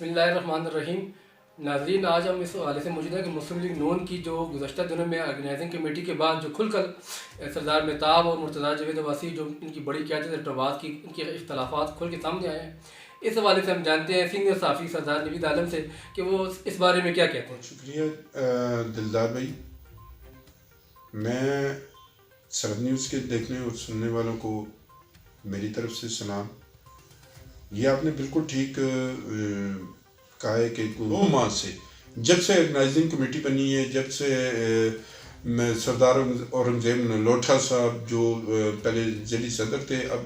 بسم اللہ الرحمن الرحیم. ناظرین، آج ہم اس حوالے سے موجود ہیں کہ مسلم لیگ نون کی جو گزشتہ دنوں میں آرگنائزنگ کمیٹی کے بعد جو کھل کر سردار مہتاب اور مرتضیٰ جاوید عباسی جو ان کی بڑی قیادت الٹواز کی ان کے اختلافات کھل کے سامنے آئے ہیں، اس حوالے سے ہم جانتے ہیں سینئر صحافی سردار نوید عالم سے کہ وہ اس بارے میں کیا کہتے ہیں. شکریہ دلدار بھائی. میں سرحد نیوز کے دیکھنے اور سننے والوں کو میری طرف سے سلام. یہ آپ نے بالکل ٹھیک کہا ہے کہ 2 ماہ سے جب سے آرگنائزنگ کمیٹی بنی ہے، جب سے سردار اورنگزیب نلوٹھا صاحب جو پہلے ذیلی صدر تھے، اب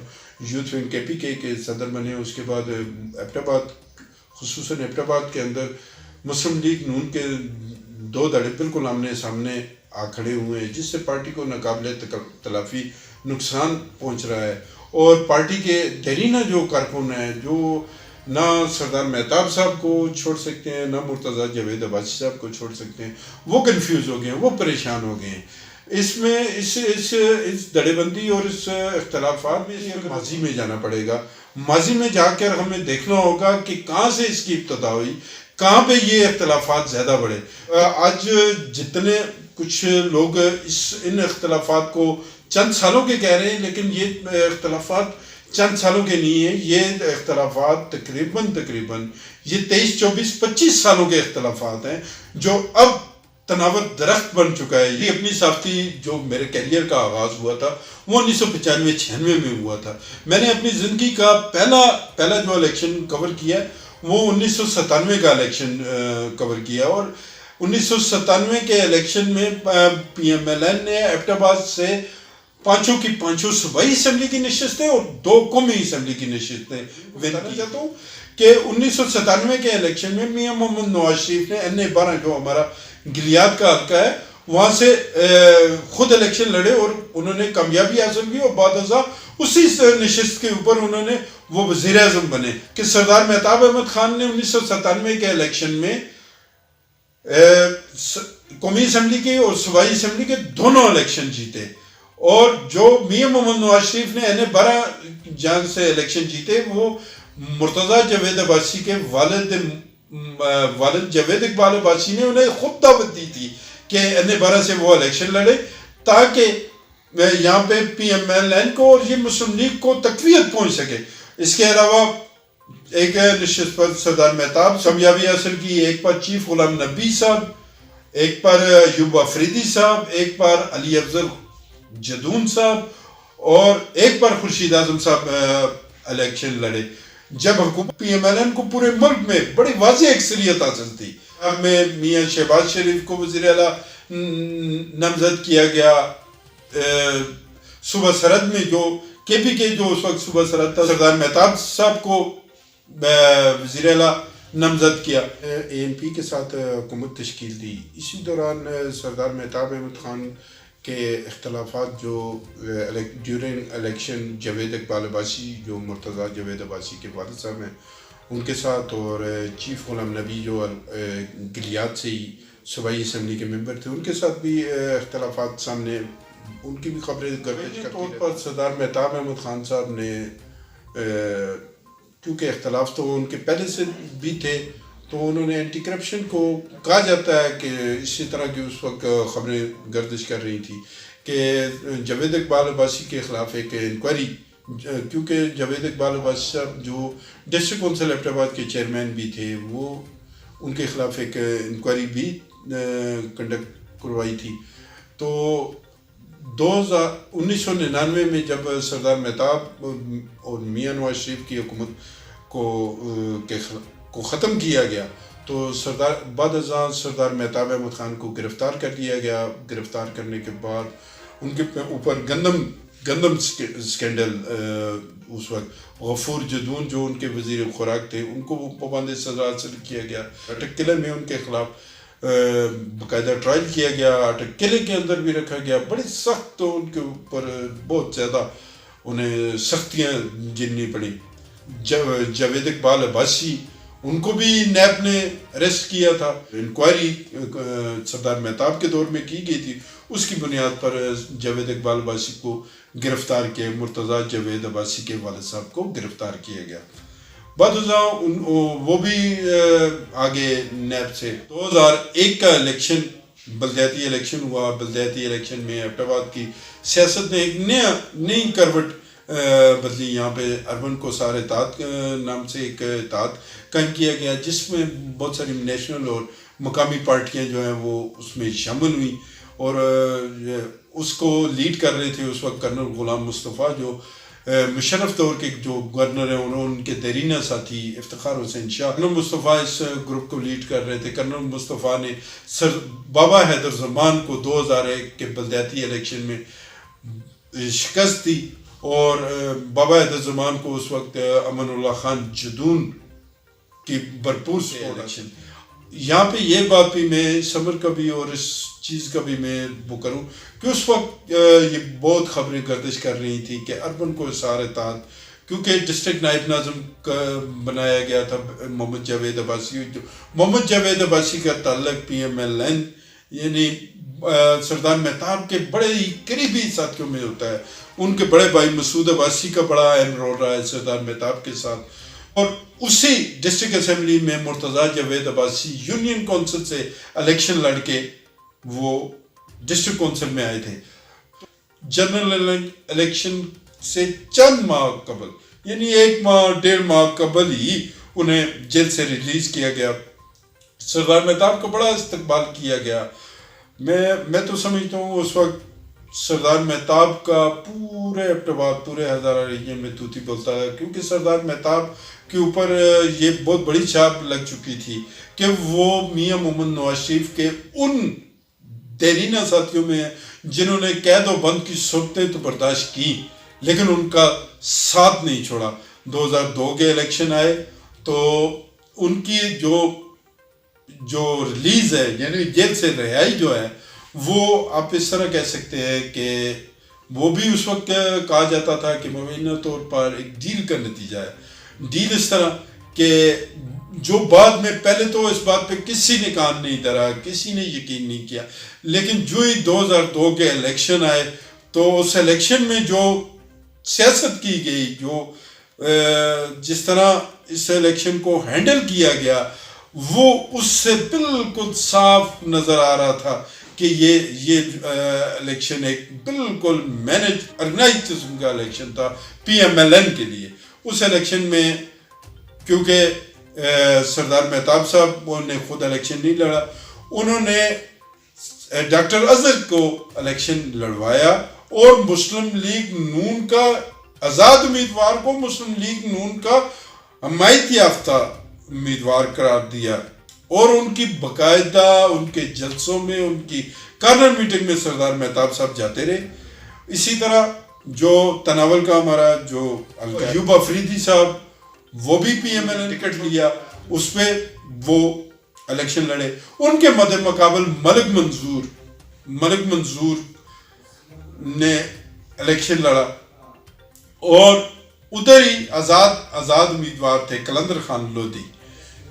یوتھ ونگ کے پی کے صدر بنے، اس کے بعد ایبٹ آباد، خصوصاً ایبٹ آباد کے اندر مسلم لیگ نون کے 2 دھڑے بالکل آمنے سامنے آ کھڑے ہوئے ہیں، جس سے پارٹی کو ناقابل تلافی نقصان پہنچ رہا ہے. اور پارٹی کے دیرینہ جو کارکن ہیں، جو نہ سردار مہتاب صاحب کو چھوڑ سکتے ہیں، نہ مرتضیٰ جاوید عباسی صاحب کو چھوڑ سکتے ہیں، وہ کنفیوز ہو گئے ہیں، وہ پریشان ہو گئے ہیں. اس میں اس دھڑے بندی اور اس اختلافات میں ماضی میں جانا پڑے گا. ماضی میں جا کر ہمیں دیکھنا ہوگا کہ کہاں سے اس کی ابتدا ہوئی، کہاں پہ یہ اختلافات زیادہ بڑھے. آج جتنے کچھ لوگ ان اختلافات کو چند سالوں کے کہہ رہے ہیں، لیکن یہ اختلافات چند سالوں کے نہیں ہیں. یہ اختلافات تقریباً یہ 23، 24، 25 سالوں کے اختلافات ہیں، جو اب تناور درخت بن چکا ہے. یہ اپنی صحافتی جو میرے کیریئر کا آغاز ہوا تھا وہ 1995-96 میں ہوا تھا. میں نے اپنی زندگی کا پہلا جو الیکشن کور کیا وہ 1997 کا الیکشن کور کیا، اور 1997 کے الیکشن میں پی ایم ایل این نے ایبٹ آباد سے 5 کی 5 صوبائی اسمبلی کی نشستیں اور 2 قومی اسمبلی کی نشستیں ون کی. چاہتا ہوں کہ 1997 کے الیکشن میں میاں محمد نواز شریف نے NA-12 جو ہمارا گلیات کا حلقہ ہے وہاں سے خود الیکشن لڑے اور انہوں نے کامیابی حاصل کی، اور بعد ازاں اسی نشست کے اوپر انہوں نے وہ وزیر اعظم بنے. کہ سردار مہتاب احمد خان نے 1997 کے الیکشن میں قومی اسمبلی کے اور صوبائی اسمبلی کے دونوں الیکشن جیتے، اور جو میاں محمد نواز شریف نے NA-12 جنگ سے الیکشن جیتے وہ مرتضیٰ جاوید عباسی کے والد جاوید اقبال عباسی نے انہیں خود دعوت دی تھی کہ NA-12 سے وہ الیکشن لڑے تاکہ یہاں پہ پی ایم ایل این کو اور یہ مسلم لیگ کو تقویت پہنچ سکے. اس کے علاوہ ایک نشست پر سردار مہتاب کامیابی حاصل کی، ایک پر چیف غلام نبی صاحب، ایک پر ایوب آفریدی صاحب، ایک پر علی افضل جدون صاحب، اور ایک پر خورشید اعظم صاحب الیکشن لڑے. جب حکومت پی ایم ایل این کو پورے ملک میں بڑی واضح اکثریت حاصل تھی، اب میں میاں شہباز شریف کو وزیر اعلیٰ نامزد کیا گیا. صوبہ سرحد میں جو کے پی کے جو اس وقت صوبہ سرحد تھا، سردار مہتاب صاحب کو وزیر اعلیٰ نامزد کیا. اے این پی کے ساتھ حکومت تشکیل دی. اسی دوران سردار مہتاب احمد خان کے اختلافات جو ڈیورنگ الیکشن جاوید اقبال عباسی جو مرتضیٰ جاوید عباسی کے والد صاحب ہیں ان کے ساتھ، اور چیف غلام نبی جو گلیات سے ہی صوبائی اسمبلی کے ممبر تھے ان کے ساتھ بھی اختلافات سامنے، ان کی بھی خبریں گردش کرتی طور پر سردار مہتاب احمد خان صاحب نے کیونکہ اختلاف تو ان کے پہلے سے بھی تھے تو انہوں نے اینٹی کرپشن کو کہا جاتا ہے کہ اسی طرح کی اس وقت خبریں گردش کر رہی تھی کہ جاوید اقبال عباسی کے خلاف ایک انکوائری، کیونکہ جاوید اقبال عباسی صاحب جو ڈسٹرکٹ کونسل ایبٹ آباد کے چیئرمین بھی تھے، وہ ان کے خلاف ایک انکوائری بھی کنڈکٹ کروائی تھی. تو 1999 میں جب سردار مہتاب اور میاں نواز شریف کی حکومت کو ختم کیا گیا تو بعد ازاں سردار مہتاب احمد خان کو گرفتار کر لیا گیا. گرفتار کرنے کے بعد ان کے اوپر گندم سکینڈل، اس وقت غفور جدون جو ان کے وزیر خوراک تھے ان کو پابند سزا حاصل کیا گیا. اٹک قلعے میں ان کے خلاف باقاعدہ ٹرائل کیا گیا، اٹک قلعے کے اندر بھی رکھا گیا. بڑی سخت ان کے اوپر بہت زیادہ انہیں سختیاں جھیلنی پڑی. جاوید اقبال عباسی ان کو بھی نیب نے اریسٹ کیا تھا. انکوائری سردار مہتاب کے دور میں کی گئی تھی، اس کی بنیاد پر جاوید اقبال عباسی کو گرفتار کیا، مرتضیٰ جاوید عباسی کے والد صاحب کو گرفتار کیا گیا. بعد وہ بھی آگے نیب سے 2001 کا الیکشن بلدیاتی الیکشن ہوا. بلدیاتی الیکشن میں ایبٹ آباد کی سیاست نے ایک نئی کروٹ بدلی. یہاں پہ اربن کوثار اتحاد نام سے ایک اتحاد قائم کیا گیا جس میں بہت ساری نیشنل اور مقامی پارٹیاں جو ہیں وہ اس میں شامل ہوئیں, اور اس کو لیڈ کر رہے تھے اس وقت کرنل غلام مصطفیٰ جو مشرف دور کے جو گورنر ہیں, انہوں ان کے دیرینہ ساتھی افتخار حسین شاہ. کرنل مصطفیٰ اس گروپ کو لیڈ کر رہے تھے. کرنل مصطفیٰ نے بابا حیدر زمان کو 2001 کے بلدیاتی الیکشن میں شکست دی, اور بابا حیدر زمان کو اس وقت امان اللہ خان جدون کی بھرپور سے الیکشن. یہاں پہ یہ بات بھی میں سمر کا بھی اور اس چیز کا بھی میں وہ کروں کہ اس وقت یہ بہت خبریں گردش کر رہی تھی کہ اربن کوثار اتحاد, کیونکہ ڈسٹرکٹ نائب ناظم کا بنایا گیا تھا محمد جاوید عباسی, جو محمد جاوید عباسی کا تعلق PMLN یعنی سردار مہتاب کے بڑے ہی قریبی ساتھیوں میں ہوتا ہے. ان کے بڑے بھائی مسعود عباسی کا بڑا اہم رول رہا ہے سردار مہتاب کے ساتھ, اور اسی ڈسٹرکٹ اسمبلی میں مرتضیٰ جاوید عباسی یونین کونسل سے الیکشن لڑ کے وہ ڈسٹرکٹ کونسل میں آئے تھے. جنرل الیکشن سے چند ماہ قبل یعنی 1.5 ماہ قبل ہی انہیں جیل سے ریلیز کیا گیا. سردار مہتاب کا بڑا استقبال کیا گیا. میں تو سمجھتا ہوں اس وقت سردار مہتاب کا پورے ایبٹ آباد پورے ہزارہ ریجن میں توتی بولتا ہے, کیونکہ سردار مہتاب کے اوپر یہ بہت بڑی چھاپ لگ چکی تھی کہ وہ میاں محمد نواز شریف کے ان دیرینہ ساتھیوں میں ہیں جنہوں نے قید و بند کی صورتیں تو برداشت کی لیکن ان کا ساتھ نہیں چھوڑا. 2002 کے الیکشن آئے تو ان کی جو ریلیز ہے یعنی جیل سے رہائی جو ہے وہ آپ اس طرح کہہ سکتے ہیں کہ وہ بھی اس وقت کہا جاتا تھا کہ مبینہ طور پر ایک ڈیل کا نتیجہ ہے. ڈیل اس طرح کہ جو بعد میں پہلے تو اس بات پہ کسی نے کان نہیں دھرا, کسی نے یقین نہیں کیا, لیکن جو ہی 2002 کے الیکشن آئے تو اس الیکشن میں جو سیاست کی گئی, جو جس طرح اس الیکشن کو ہینڈل کیا گیا وہ اس سے بالکل صاف نظر آ رہا تھا کہ یہ الیکشن ایک بالکل مینج آرگنائز قسم کا الیکشن تھا PMLN کے لیے. اس الیکشن میں کیونکہ سردار مہتاب صاحب نے خود الیکشن نہیں لڑا, انہوں نے ڈاکٹر اظہر کو الیکشن لڑوایا اور مسلم لیگ نون کا آزاد امیدوار کو مسلم لیگ نون کا حمایت یافتہ امیدوار قرار دیا, اور ان کی باقاعدہ ان کے جلسوں میں ان کی کارنر میٹنگ میں سردار مہتاب صاحب جاتے رہے. اسی طرح جو تناول کا ہمارا جو ایوب افریدی صاحب وہ بھی PMLN ٹکٹ لیا, اس پہ وہ الیکشن لڑے. ان کے مد مقابل ملک منظور نے الیکشن لڑا, اور ادھر ہی آزاد امیدوار تھے کلندر خان لودھی.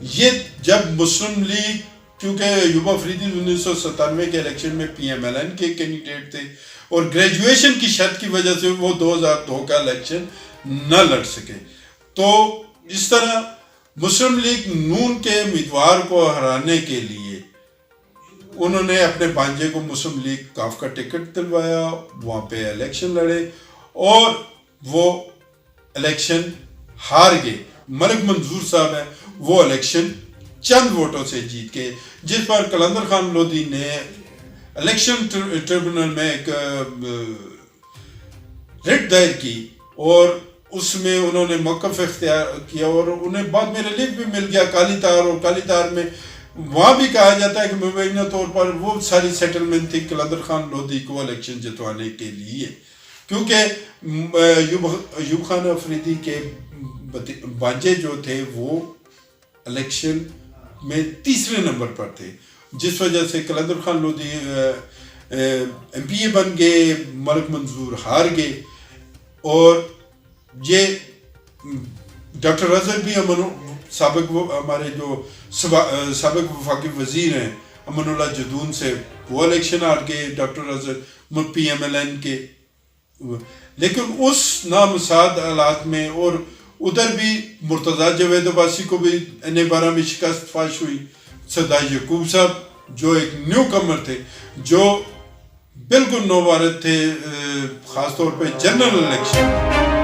یہ جب مسلم لیگ کیونکہ ایوب افریدی 1997 کے الیکشن میں PMLN کے کینڈیڈیٹ تھے اور گریجویشن کی شرط کی وجہ سے وہ 2002 کا الیکشن نہ لڑ سکے, تو اس طرح مسلم لیگ نون کے امیدوار کو ہرانے کے لیے انہوں نے اپنے بانجے کو مسلم لیگ کاف کا ٹکٹ دلوایا, وہاں پہ الیکشن لڑے اور وہ الیکشن ہار گئے. ملک منظور صاحب ہیں وہ الیکشن چند ووٹوں سے جیت کے, جس پر کلندر خان لودھی نے الیکشن ٹریبونل میں ایک رٹ دائر کی اور اس میں انہوں نے موقف اختیار کیا اور انہیں بعد میں ریلیف بھی مل گیا کالی تار, اور کالی تار میں وہاں بھی کہا جاتا ہے کہ مبینہ طور پر وہ ساری سیٹلمنٹ تھی کلندر خان لودھی کو الیکشن جتوانے کے لیے, کیونکہ ایوب خان افریدی کے بانجے جو تھے وہ الیکشن میں تیسرے نمبر پر تھے, جس وجہ سے کلندر خان لودھی MPA بن گئے, ملک منظور ہار گئے. اور یہ ڈاکٹر اظہر بھی سابق ہمارے جو سابق وفاقی وزیر ہیں امن اللہ جدون سے وہ الیکشن ہار گئے ڈاکٹر اظہر PMLN کے, لیکن اس نامساعد حالات میں اور ادھر بھی مرتضیٰ جاوید عباسی کو بھی N12 میں شکست فاش ہوئی. سردار یعقوب صاحب جو ایک نیو کمر تھے, جو بالکل نوبارد تھے, خاص طور پہ جنرل الیکشن,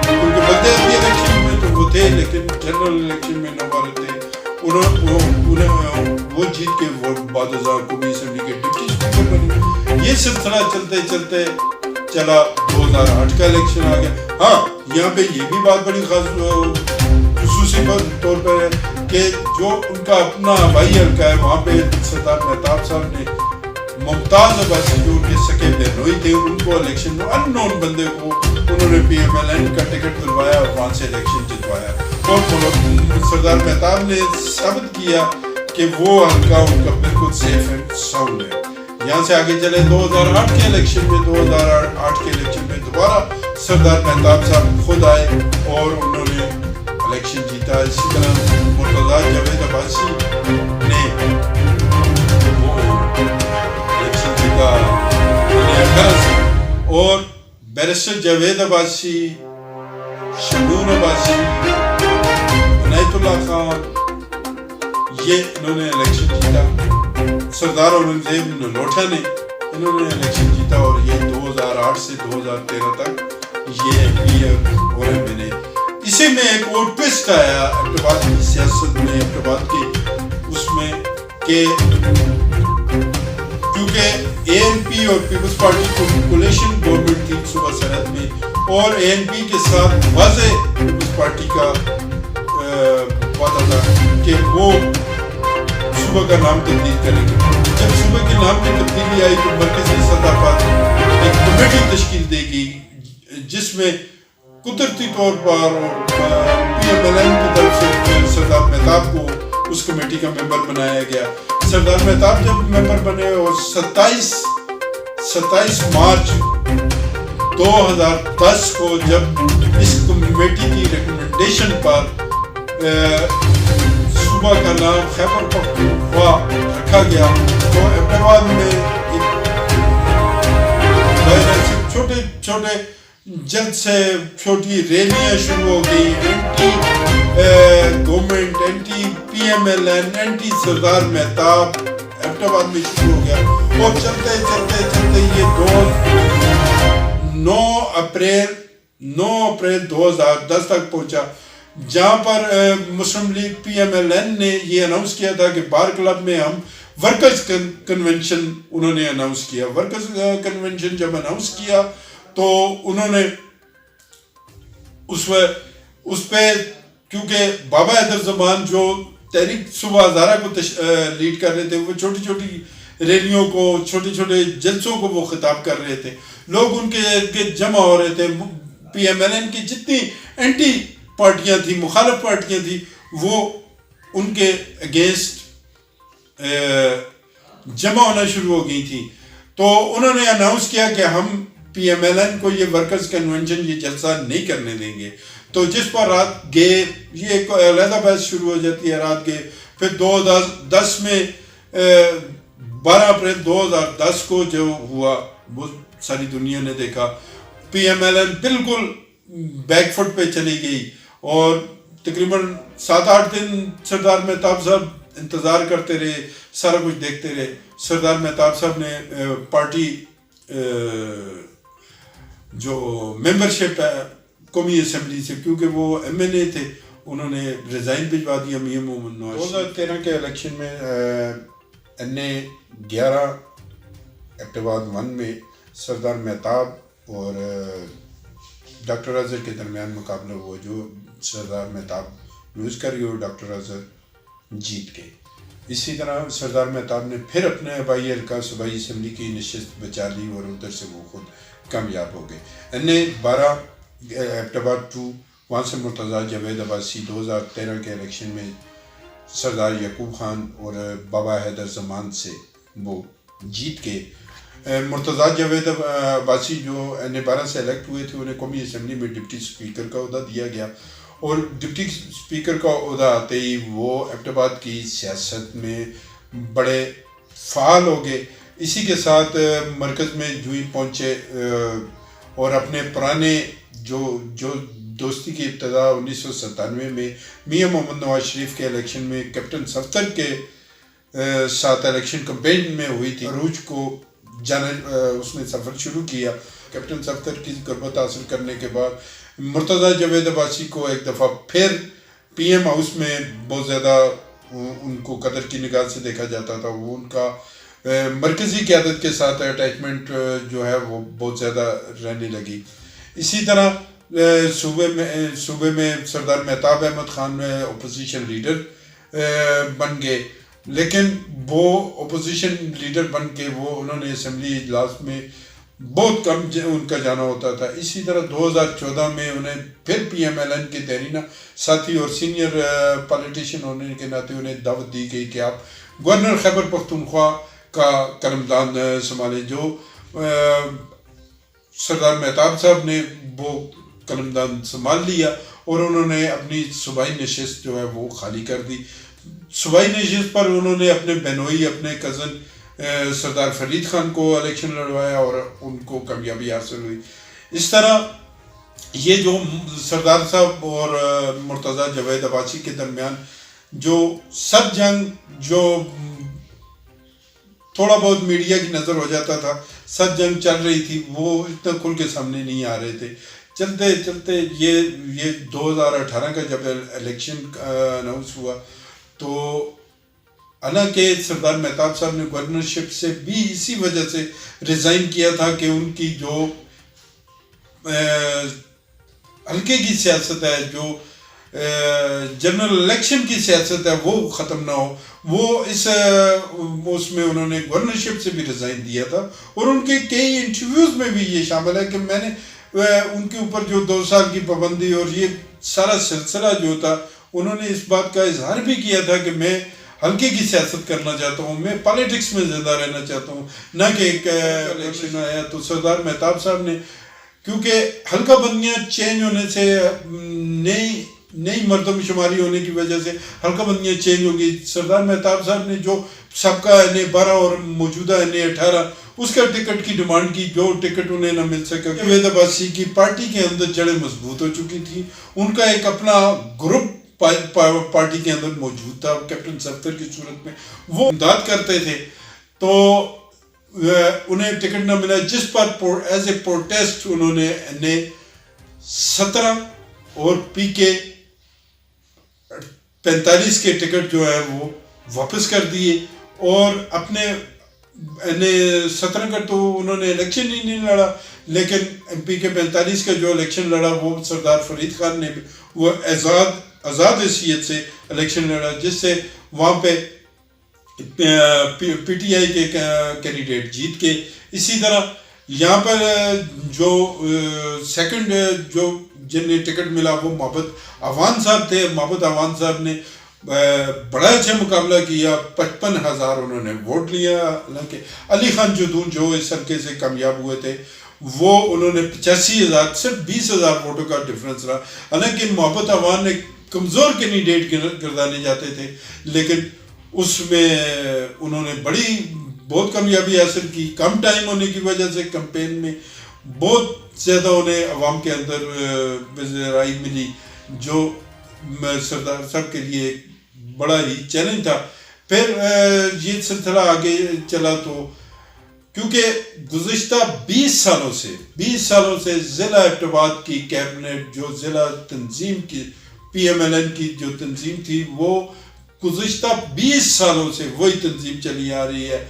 کیونکہ بلدیاتی الیکشن میں تو وہ تھے لیکن جنرل الیکشن میں نوبارد تھے. وہ جیت کے وہ بعد ازاں قومی اسمبلی کے ڈپٹی اسپیکر بنے. یہ سلسلہ چلتے چلتے چلا 2008 کا الیکشن آ گیا. ہاں یہاں پہ یہ بھی بات بڑی خصوصی طور پر ہے کہ جو ان کا اپنا ہوائی حلقہ ہے وہاں پہ سردار مہتاب صاحب نے ممتاز عباسی جو ان کے سکے بہنوئی تھے ان کو الیکشن میں ان نون بندے کو انہوں نے PMLN کا ٹکٹ دلوایا اور وہاں سے الیکشن جتوایا. اور سردار مہتاب نے ثابت کیا کہ وہ حلقہ ان کا بالکل سیف اینڈ ساؤنڈ ہے. یہاں سے آگے چلے 2008 کے الیکشن میں دوبارہ سردار مہتاب صاحب خود آئے اور انہوں نے الیکشن جیتا. اسی طرح مرتضیٰ جاوید عباسی نے الیکشن جیتا 2018 سے, اور بیرسٹر جاوید عباسی, شمون عباسی, عنایت اللہ خان, یہ انہوں نے الیکشن جیتا. سردار اورنگزیب نلوٹھا نے انہوں نے الیکشن جیتا اور یہ 2008 سے 2013 تک یہ MP اور MLA. اسی میں ایک اور ٹوسٹ آیا ایبٹباد کی سیاست میں, ایبٹباد کی اس میں, کہ کیونکہ ANP اور پیپلز پارٹی کو کولیشن گورنمنٹ تھی صوبہ سرحد میں, اور ANP کے ساتھ واضح پیپلز پارٹی کا وعدہ تھا کہ وہ صوبہ کا نام تبدیل کریں گے. جب صوبہ کے نام میں تبدیلی آئی تو مرکزی سطح پر ایک کمیٹی تشکیل دے گی جس میں قدرتی طور پر PMLN کی طرف سے سردار مہتاب کو اس کمیٹی کا ممبر بنایا گیا. سردار مہتاب جب ممبر بنے اور 27 مارچ 2010 کو جب اس کمیٹی کی ریکمنڈیشن پر صوبہ کا نام خیبر پختونخوا رکھا گیا تو ایبٹباد میں چھوٹے چھوٹے جلد سے چھوٹی ریلیاں شروع ہو گئی, anti government, anti PMLN, anti Sardar Mehtab ایبٹباد میں شروع ہو گیا. اور چلتے چلتے چلتے یہ 9 اپریل 2010 تک پہنچا, جہاں پر مسلم لیگ PMLN نے یہ اناؤنس کیا تھا کہ بار کلب میں ہم ورکرز کنونشن انہوں نے اناؤنس کیا. ورکرز کنونشن جب اناؤنس کیا تو انہوں نے اس پہ کیونکہ بابا حیدر زمان جو تحریک صوبہ ہزارہ کو لیڈ کر رہے تھے, وہ چھوٹی چھوٹی ریلیوں کو, چھوٹے چھوٹے جلسوں کو وہ خطاب کر رہے تھے, لوگ ان کے جمع ہو رہے تھے. PMLN کی جتنی اینٹی پارٹیاں تھیں, مخالف پارٹیاں تھیں, وہ ان کے اگینسٹ جمع ہونا شروع ہو گئی تھیں. تو انہوں نے اناؤنس کیا کہ ہم PMLN کو یہ ورکرز کنونشن, یہ جلسہ نہیں کرنے دیں گے. تو جس پر رات گئے, یہ ایک علیحدہ بحث شروع ہو جاتی ہے, رات گئے. پھر 2010 میں 12 اپریل 2010 کو جو ہوا وہ ساری دنیا نے دیکھا. PMLN بالکل بیک فٹ پہ چلی گئی اور تقریباً 7-8 دن سردار مہتاب صاحب انتظار کرتے رہے, سارا کچھ دیکھتے رہے. سردار مہتاب صاحب نے پارٹی جو ممبرشپ ہے قومی اسمبلی سے, کیونکہ وہ MLA تھے, انہوں نے ریزائن بھجوا دیا میاں محمد نواز. 2013 کے الیکشن میں NA11 ایبٹباد 1 میں سردار مہتاب اور ڈاکٹر اظہر کے درمیان مقابلہ ہوا, جو سردار مہتاب لوز کر گئے اور ڈاکٹر اظہر جیت گئے. اسی طرح سردار مہتاب نے پھر اپنے آبائی حلقہ صوبائی اسمبلی کی نشست بچا لی اور ادھر سے وہ خود کامیاب ہو گئے. NA12 ایبٹباد 2, وہاں سے مرتضیٰ جاوید عباسی 2013 کے الیکشن میں سردار یعقوب خان اور بابا حیدر زمان سے وہ جیت کے. مرتضیٰ جاوید عباسی جو NA12 سے الیکٹ ہوئے تھے, انہیں قومی اسمبلی میں ڈپٹی اسپیکر کا عہدہ دیا گیا, اور ڈپٹی اسپیکر کا عہدہ آتے ہی وہ ایبٹباد کی سیاست میں بڑے فعال ہو گئے. اسی کے ساتھ مرکز میں جو ہی پہنچے اور اپنے پرانے جو دوستی کی ابتدا 1997 میں میاں محمد نواز شریف کے الیکشن میں کیپٹن صفدر کے ساتھ الیکشن کمپین میں ہوئی تھی. عروج کو اس نے سفر شروع کیا. کیپٹن صفدر کی قربت حاصل کرنے کے بعد مرتضیٰ جاوید عباسی کو ایک دفعہ پھر پی ایم ہاؤس میں بہت زیادہ ان کو قدر کی نگاہ سے دیکھا جاتا تھا. وہ ان کا مرکزی قیادت کے ساتھ اٹیچمنٹ جو ہے وہ بہت زیادہ رہنے لگی. اسی طرح صوبے میں سردار مہتاب احمد خان اپوزیشن لیڈر بن گئے, لیکن وہ اپوزیشن لیڈر بن کے انہوں نے اسمبلی اجلاس میں بہت کم ان کا جانا ہوتا تھا. اسی طرح 2014 میں انہیں پھر پی ایم ایل این کے دیرینہ ساتھی اور سینئر پالیٹیشین ہونے کے ناطے انہیں دعوت دی گئی کہ آپ گورنر خیبر پختونخوا کا قلمدان سنبھالیں. جو سردار مہتاب صاحب نے وہ قلمدان سنبھال لیا اور انہوں نے اپنی صوبائی نشست جو ہے وہ خالی کر دی. صوبائی نشست پر انہوں نے اپنے بہنوئی اپنے کزن سردار فرید خان کو الیکشن لڑوایا اور ان کو کامیابی حاصل ہوئی. اس طرح یہ جو سردار صاحب اور مرتضیٰ جاوید عباسی کے درمیان جو سب جنگ جو تھوڑا بہت میڈیا کی نظر ہو جاتا تھا, سب جنگ چل رہی تھی, وہ اتنا کھل کے سامنے نہیں آ رہے تھے. چلتے چلتے یہ 2018 کا جب الیکشن اناؤنس ہوا تو حالانکہ سردار مہتاب صاحب نے گورنرشپ سے بھی اسی وجہ سے ریزائن کیا تھا کہ ان کی جو حلقے کی سیاست ہے, جو جنرل الیکشن کی سیاست ہے وہ ختم نہ ہو. وہ اس میں انہوں نے گورنرشپ سے بھی ریزائن دیا تھا اور ان کے کئی انٹرویوز میں بھی یہ شامل ہے کہ میں نے ان کے اوپر جو 2 سال کی پابندی اور یہ سارا سلسلہ جو تھا, انہوں نے اس بات کا اظہار بھی کیا تھا کہ میں ہلکے کی سیاست کرنا چاہتا ہوں, میں پالیٹکس میں زندہ رہنا چاہتا ہوں, نہ کہ ایک الیکشن آیا تو سردار مہتاب صاحب نے, کیونکہ حلقہ بندیاں چینج ہونے سے نئی مردم شماری ہونے کی وجہ سے حلقہ بندیاں چینج ہو گئی. سردار مہتاب صاحب نے جو سابقہ NA-12 اور موجودہ NA-18 اس کا ٹکٹ کی ڈیمانڈ کی, جو ٹکٹ انہیں نہ مل سکا. جاوید عباسی کی پارٹی کے اندر جڑیں مضبوط ہو چکی تھی, ان کا ایک اپنا گروپ پارٹی کے اندر موجود تھا کیپٹن صفدر کی صورت میں, وہ امداد کرتے تھے, تو انہیں ٹکٹ نہ ملا, جس پر ایز اے پروٹیسٹ انہوں نے NA-17 اور PK 45 کے ٹکٹ جو ہے وہ واپس کر دیے اور اپنے NA-17 کا تو انہوں نے الیکشن ہی نہیں لڑا, لیکن PK 45 کا جو الیکشن لڑا وہ سردار فرید خان نے وہ آزاد حیثیت سے الیکشن لڑا, جس سے وہاں پہ پی ٹی آئی کے کینڈیڈیٹ جیت کے. اسی طرح یہاں پر جو سیکنڈ جو جنہیں ٹکٹ ملا وہ محبت عوان صاحب تھے. محبت عوان صاحب نے بڑا اچھا مقابلہ کیا, 55,000 انہوں نے ووٹ لیا. حالانکہ علی خان جدون جو اس حلقے سے کامیاب ہوئے تھے وہ انہوں نے 85,000, صرف 20,000 ووٹوں کا ڈفرنس رہا. حالانکہ محبت عوان نے کمزور کینڈیڈیٹ گردانے جاتے تھے, لیکن اس میں انہوں نے بہت کامیابی حاصل کی. کم ٹائم ہونے کی وجہ سے کمپین میں بہت زیادہ انہیں عوام کے اندر رائے ملی, جو سردار صاحب کے لیے ایک بڑا ہی چیلنج تھا. پھر یہ سلسلہ آگے چلا تو کیونکہ گزشتہ 20 سالوں سے ضلع ایبٹ آباد کی کیبنٹ, جو ضلع تنظیم کی پی ایم ایل این کی جو تنظیم تھی, وہ گزشتہ 20 سالوں سے وہی تنظیم چلی آ رہی ہے.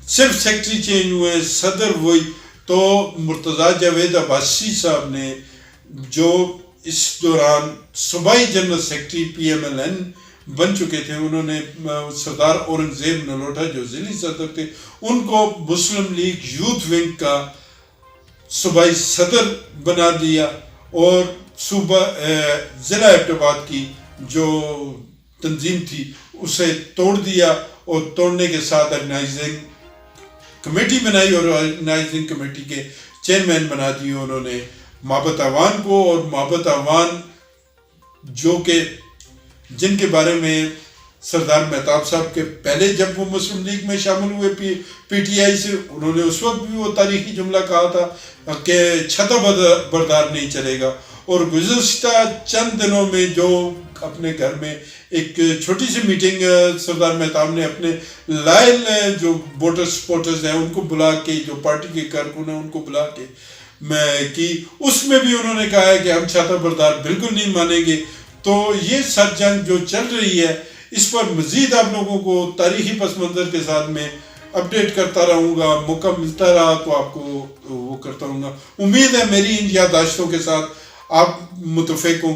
صرف سیکٹری چینج ہوئے, صدر وہی. تو مرتضیٰ جاوید عباسی صاحب نے جو اس دوران صوبائی general secretary P M L N بن چکے تھے, انہوں نے سردار اورنگزیب نلوٹا جو ضلعی صدر تھے ان کو مسلم لیگ یوتھ ونگ کا صوبائی صدر بنا دیا اور صوبہ ضلع ایبٹ آباد کی جو تنظیم تھی اسے توڑ دیا, اور توڑنے کے ساتھ آرگنائزنگ کمیٹی بنائی اور آرگنائزنگ کمیٹی کے چیئرمین بنا دیے انہوں نے محبت عوان کو. اور محبت عوان جو کہ جن کے بارے میں سردار مہتاب صاحب کے پہلے جب وہ مسلم لیگ میں شامل ہوئے پی ٹی آئی سے, انہوں نے اس وقت بھی وہ تاریخی جملہ کہا تھا کہ چھتا بردار نہیں چلے گا, اور گزشتہ چند دنوں میں جو اپنے گھر میں ایک چھوٹی سی میٹنگ سردار مہتاب نے اپنے لائل جو ووٹر سپورٹرز ہیں ان کو بلا کے، جو پارٹی کے کارکن ہیں ان کو بلا کے کی، اس میں بھی انہوں نے کہا ہے کہ ہم چھاتہ بردار بالکل نہیں مانیں گے. تو یہ سر جنگ جو چل رہی ہے اس پر مزید آپ لوگوں کو تاریخی پس منظر کے ساتھ میں اپڈیٹ کرتا رہوں گا. موقع ملتا رہا تو آپ کو وہ کرتا رہوں گا. امید ہے میری ان یادداشتوں کے ساتھ آپ متفق ہوں.